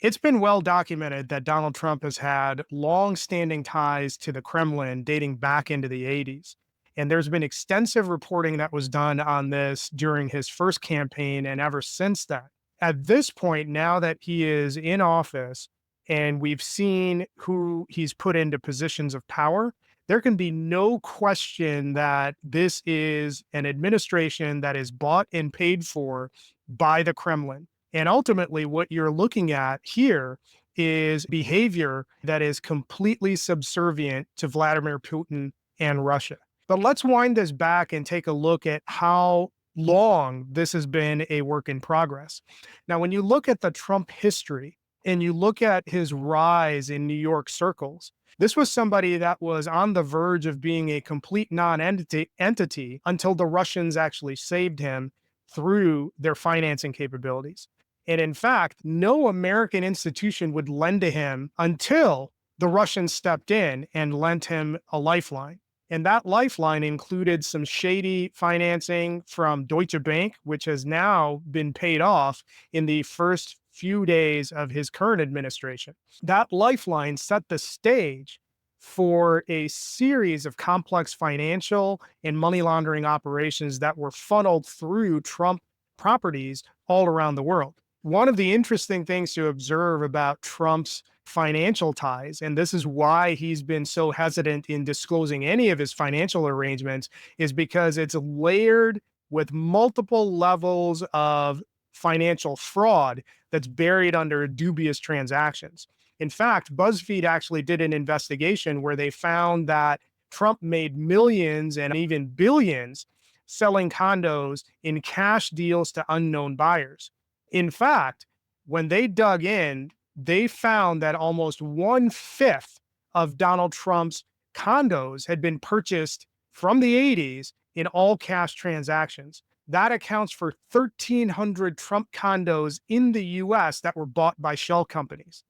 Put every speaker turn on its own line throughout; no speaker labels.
It's been well documented that Donald Trump has had long-standing ties to the Kremlin dating back into the 80s. And there's been extensive reporting that was done on this during his first campaign and ever since that. At this point, now that he is in office and we've seen who he's put into positions of power, there can be no question that this is an administration that is bought and paid for by the Kremlin. And ultimately, what you're looking at here is behavior that is completely subservient to Vladimir Putin and Russia. But let's wind this back and take a look at how long this has been a work in progress. Now, when you look at the Trump history and you look at his rise in New York circles, this was somebody that was on the verge of being a complete non-entity until the Russians actually saved him through their financing capabilities. And in fact, no American institution would lend to him until the Russians stepped in and lent him a lifeline. And that lifeline included some shady financing from Deutsche Bank, which has now been paid off in the first few days of his current administration. That lifeline set the stage for a series of complex financial and money laundering operations that were funneled through Trump properties all around the world. One of the interesting things to observe about Trump's financial ties, and this is why he's been so hesitant in disclosing any of his financial arrangements, is because it's layered with multiple levels of financial fraud that's buried under dubious transactions. In fact, BuzzFeed actually did an investigation where they found that Trump made millions and even billions selling condos in cash deals to unknown buyers. In fact, when they dug in, they found that almost one-fifth of Donald Trump's condos had been purchased from the 80s in all cash transactions. That accounts for 1,300 Trump condos in the US that were bought by shell companies.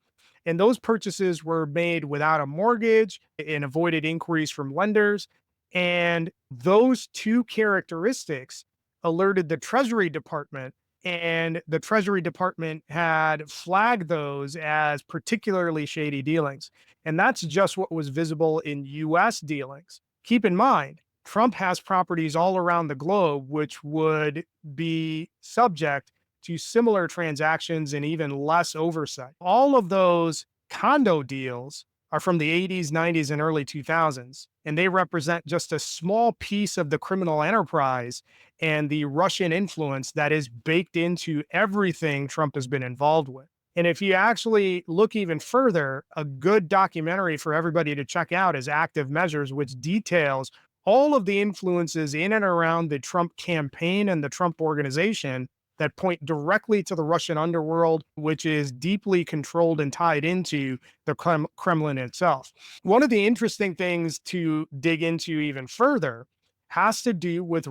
And those purchases were made without a mortgage and avoided inquiries from lenders. And those two characteristics alerted the Treasury Department, and the Treasury Department had flagged those as particularly shady dealings. And that's just what was visible in US dealings. Keep in mind, Trump has properties all around the globe, which would be subject to similar transactions and even less oversight. All of those condo deals are from the 80s, 90s, and early 2000s, and they represent just a small piece of the criminal enterprise and the Russian influence that is baked into everything Trump has been involved with. And if you actually look even further, a good documentary for everybody to check out is Active Measures, which details all of the influences in and around the Trump campaign and the Trump organization that point directly to the Russian underworld, which is deeply controlled and tied into the Kremlin itself. One of the interesting things to dig into even further has to do with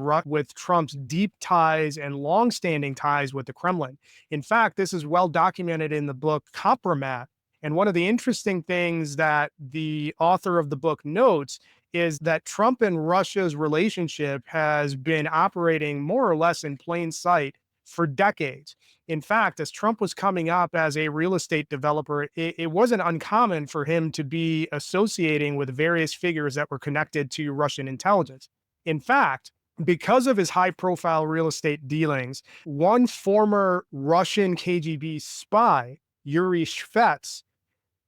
Trump's deep ties and longstanding ties with the Kremlin. In fact, this is well documented in the book Compromat. And one of the interesting things that the author of the book notes is that Trump and Russia's relationship has been operating more or less in plain sight for decades. In fact, as Trump was coming up as a real estate developer, it wasn't uncommon for him to be associating with various figures that were connected to Russian intelligence. In fact, because of his high profile real estate dealings, one former Russian KGB spy, Yuri Shvets,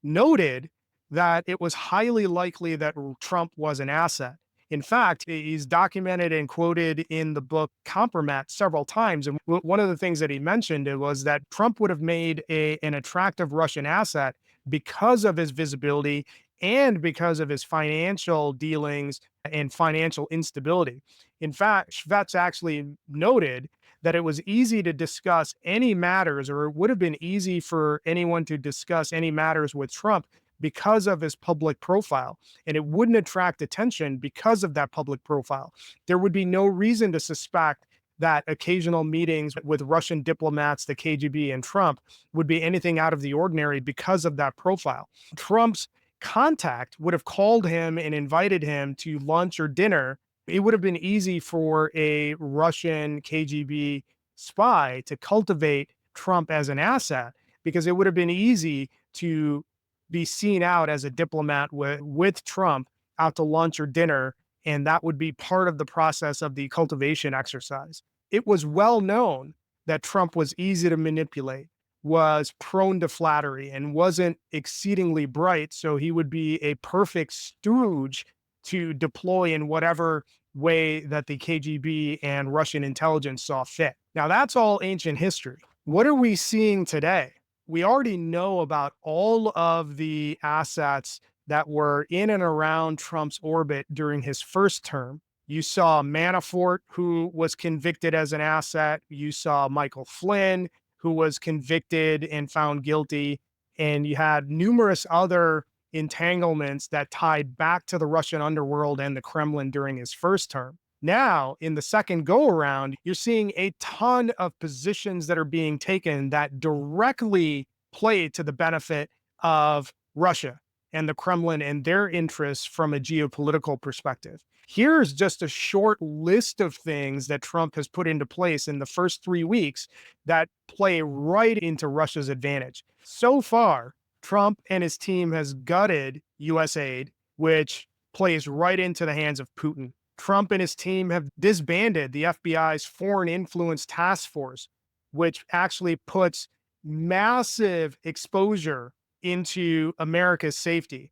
noted that it was highly likely that Trump was an asset. In fact, he's documented and quoted in the book Compromat several times. And one of the things that he mentioned was that Trump would have made an attractive Russian asset because of his visibility and because of his financial dealings and financial instability. In fact, Shvets actually noted that it was easy to discuss any matters, or it would have been easy for anyone to discuss any matters with Trump because of his public profile, and it wouldn't attract attention because of that public profile. There would be no reason to suspect that occasional meetings with Russian diplomats, the KGB, and Trump would be anything out of the ordinary because of that profile. Trump's contact would have called him and invited him to lunch or dinner. It would have been easy for a Russian KGB spy to cultivate Trump as an asset. because it would have been easy to be seen out as a diplomat with Trump out to lunch or dinner, and that would be part of the process of the cultivation exercise. It was well known that Trump was easy to manipulate, was prone to flattery, and wasn't exceedingly bright, so he would be a perfect stooge to deploy in whatever way that the KGB and Russian intelligence saw fit. Now, that's all ancient history. What are we seeing today? We already know about all of the assets that were in and around Trump's orbit during his first term. You saw Manafort, who was convicted as an asset. You saw Michael Flynn, who was convicted and found guilty. And you had numerous other entanglements that tied back to the Russian underworld and the Kremlin during his first term. Now, in the second go around, you're seeing a ton of positions that are being taken that directly play to the benefit of Russia and the Kremlin and their interests from a geopolitical perspective. Here's just a short list of things that Trump has put into place in the first 3 weeks that play right into Russia's advantage. So far, Trump and his team has gutted US aid, which plays right into the hands of Putin. Trump and his team have disbanded the FBI's Foreign Influence Task Force, which actually puts massive exposure into America's safety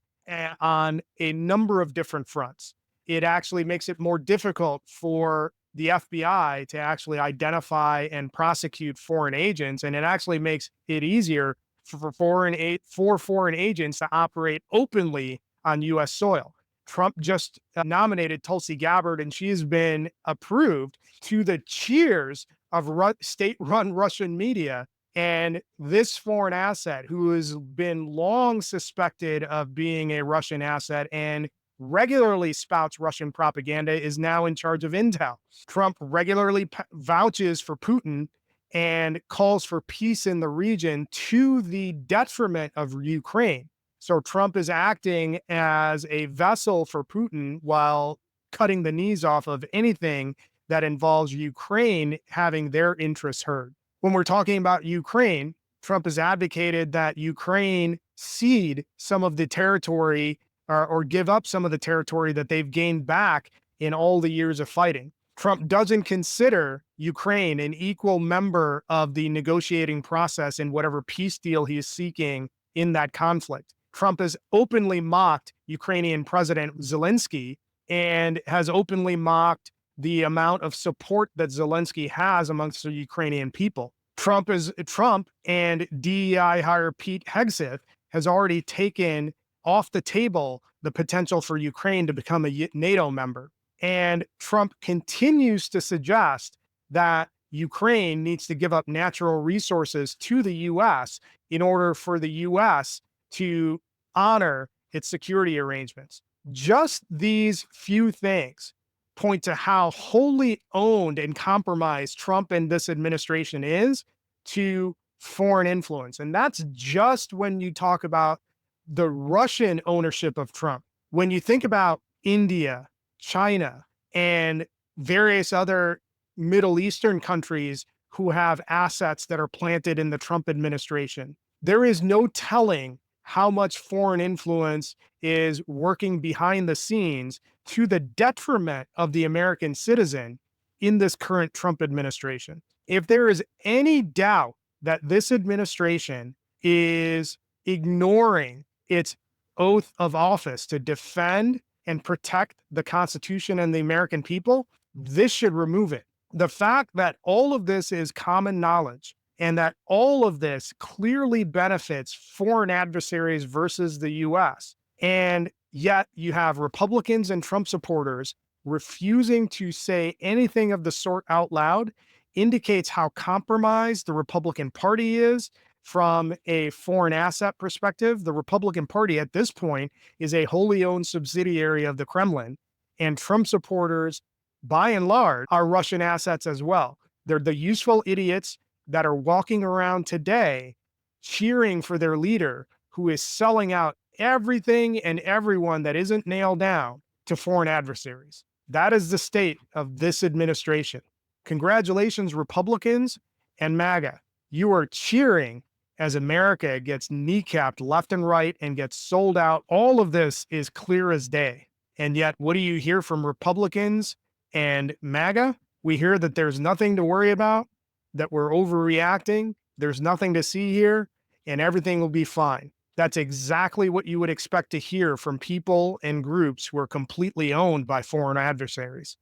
on a number of different fronts. It actually makes it more difficult for the FBI to actually identify and prosecute foreign agents, and it actually makes it easier for foreign agents to operate openly on U.S. soil. Trump just nominated Tulsi Gabbard, and she's been approved to the cheers of state-run Russian media. And this foreign asset, who has been long suspected of being a Russian asset and regularly spouts Russian propaganda, is now in charge of intel. Trump regularly vouches for Putin and calls for peace in the region to the detriment of Ukraine. So Trump is acting as a vessel for Putin while cutting the knees off of anything that involves Ukraine having their interests heard. When we're talking about Ukraine, Trump has advocated that Ukraine cede some of the territory or give up some of the territory that they've gained back in all the years of fighting. Trump doesn't consider Ukraine an equal member of the negotiating process in whatever peace deal he is seeking in that conflict. Trump has openly mocked Ukrainian President Zelensky and has openly mocked the amount of support that Zelensky has amongst the Ukrainian people. Trump and DEI hire Pete Hegseth has already taken off the table the potential for Ukraine to become a NATO member. And Trump continues to suggest that Ukraine needs to give up natural resources to the U.S. in order for the U.S. to honor its security arrangements. Just these few things point to how wholly owned and compromised Trump and this administration is to foreign influence. And that's just when you talk about the Russian ownership of Trump. When you think about India, China, and various other Middle Eastern countries who have assets that are planted in the Trump administration, there is no telling how much foreign influence is working behind the scenes to the detriment of the American citizen in this current Trump administration. If there is any doubt that this administration is ignoring its oath of office to defend and protect the Constitution and the American people, this should remove it. The fact that all of this is common knowledge and that all of this clearly benefits foreign adversaries versus the US, and yet you have Republicans and Trump supporters refusing to say anything of the sort out loud, indicates how compromised the Republican Party is from a foreign asset perspective. The Republican Party at this point is a wholly owned subsidiary of the Kremlin, and Trump supporters, by and large, are Russian assets as well. They're the useful idiots that are walking around today cheering for their leader who is selling out everything and everyone that isn't nailed down to foreign adversaries. That is the state of this administration. Congratulations, Republicans and MAGA. You are cheering as America gets kneecapped left and right and gets sold out. All of this is clear as day. And yet, what do you hear from Republicans and MAGA? We hear that there's nothing to worry about, that we're overreacting, there's nothing to see here, and everything will be fine. That's exactly what you would expect to hear from people and groups who are completely owned by foreign adversaries.